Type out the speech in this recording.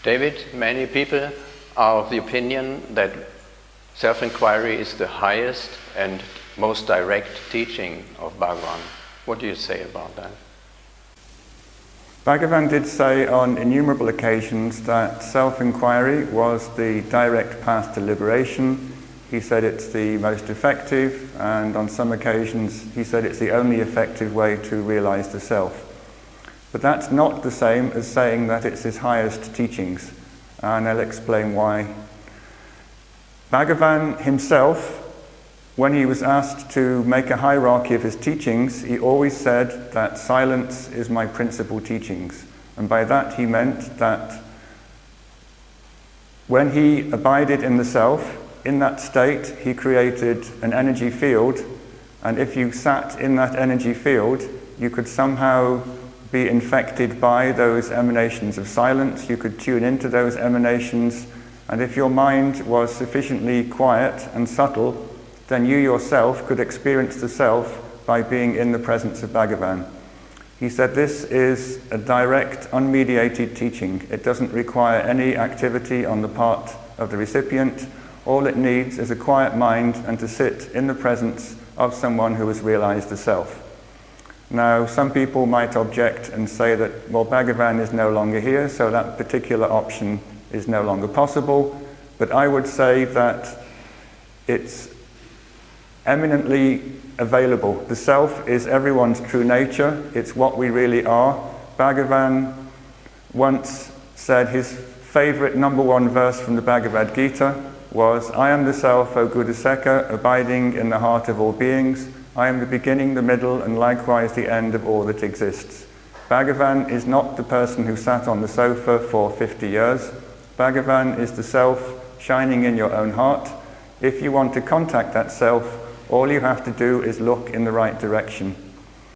David, many people are of the opinion that self-inquiry is the highest and most direct teaching of Bhagavan. What do you say about that? Bhagavan did say on innumerable occasions that self-inquiry was the direct path to liberation. He said it's the most effective, and on some occasions he said it's the only effective way to realize the self. But that's not the same as saying that it's his highest teachings, and I'll explain why. Bhagavan himself, when he was asked to make a hierarchy of his teachings, he always said that silence is my principal teachings. And by that he meant that when he abided in the self, in that state he created an energy field, and if you sat in that energy field, you could somehow be infected by those emanations of silence, you could tune into those emanations, and if your mind was sufficiently quiet and subtle, then you yourself could experience the self by being in the presence of Bhagavan. He said this is a direct, unmediated teaching. It doesn't require any activity on the part of the recipient. All it needs is a quiet mind and to sit in the presence of someone who has realized the self. Now, some people might object and say that, well, Bhagavan is no longer here, so that particular option is no longer possible. But I would say that it's eminently available. The self is everyone's true nature. It's what we really are. Bhagavan once said his favorite number one verse from the Bhagavad Gita was, I am the self, O Gudaseka, abiding in the heart of all beings. I am the beginning, the middle, and likewise the end of all that exists. Bhagavan is not the person who sat on the sofa for 50 years. Bhagavan is the self shining in your own heart. If you want to contact that self, all you have to do is look in the right direction.